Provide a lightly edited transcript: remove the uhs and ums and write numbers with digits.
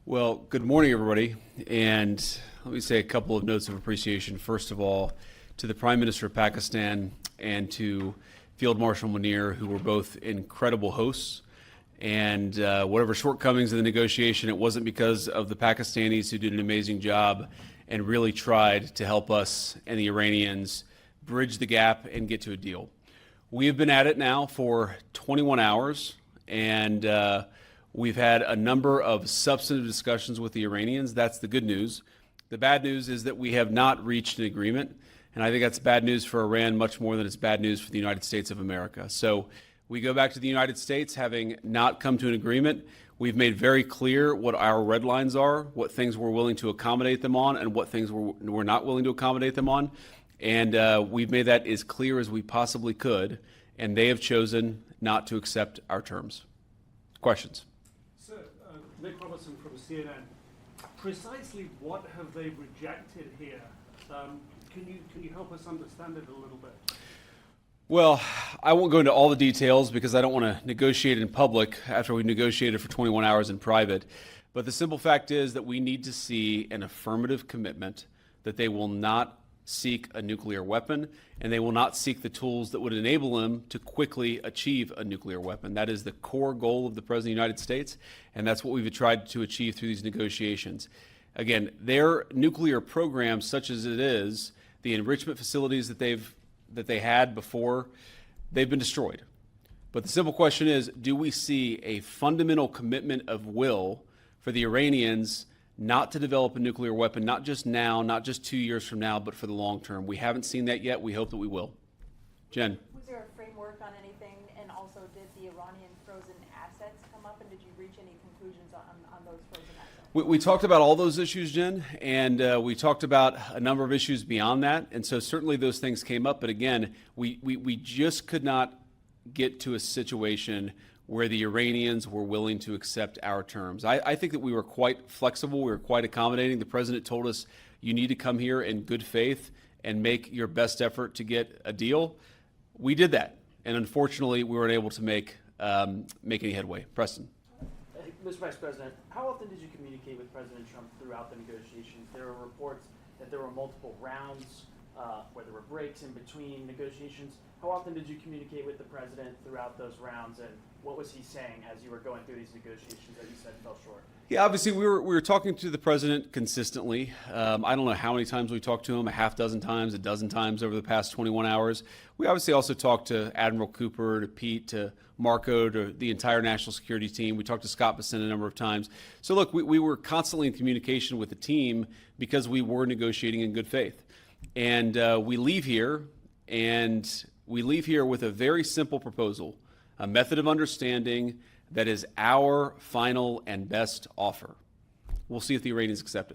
Well, good morning, everybody. And let me say a couple of notes of appreciation. First of all, to the Prime Minister of Pakistan and to Field Marshal Munir, who were both incredible hosts. And whatever shortcomings in the negotiation, it wasn't because of the Pakistanis, who did an amazing job and really tried to help us and the Iranians bridge the gap and get to a deal. We have been at it now for 21 hours, and we've had a number of substantive discussions with the Iranians. That's the good news. The bad news is that we have not reached an agreement, and I think that's bad news for Iran much more than it's bad news for the United States of America. So we go back to the United States having not come to an agreement. We've made very clear what our red lines are, what things we're willing to accommodate them on, and what things we're not willing to accommodate them on. And we've made that as clear as we possibly could, and they have chosen not to accept our terms. Questions? Nick Robertson from CNN. Precisely what have they rejected here? Can you help us understand it a little bit? Well, I won't go into all the details because I don't want to negotiate in public after we negotiated for 21 hours in private. But the simple fact is that we need to see an affirmative commitment that they will not seek a nuclear weapon, and they will not seek the tools that would enable them to quickly achieve a nuclear weapon. That is the core goal of the President of the United States, and that's what we've tried to achieve through these negotiations. Again, their nuclear program, such as it is, the enrichment facilities that they had before, they've been destroyed. But the simple question is, do we see a fundamental commitment of will for the Iranians not to develop a nuclear weapon, not just now, not just 2 years from now, but for the long term? We haven't seen that yet. We hope that we will. Jen. Was there a framework on anything? And also, did the Iranian frozen assets come up? And did you reach any conclusions on those frozen assets? We talked about all those issues, Jen, and we talked about a number of issues beyond that. And so certainly those things came up. But again, we just could not get to a situation where the Iranians were willing to accept our terms. I think that we were quite flexible. We were quite accommodating. The president told us, you need to come here in good faith and make your best effort to get a deal. We did that. And unfortunately, we weren't able to make any headway. Preston. Mr. Vice President, how often did you communicate with President Trump throughout the negotiations? There were reports that there were multiple rounds, where there were breaks in between negotiations. How often did you communicate with the president throughout those rounds, and what was he saying as you were going through these negotiations that you said fell short? Yeah, obviously we were talking to the president consistently. I don't know how many times we talked to him, a half dozen times, a dozen times over the past 21 hours. We obviously also talked to Admiral Cooper, to Pete, to Marco, to the entire national security team. We talked to Scott Bessent a number of times. So look, we were constantly in communication with the team because we were negotiating in good faith. And we leave here with a very simple proposal, a method of understanding that is our final and best offer. We'll see if the Iranians accept it.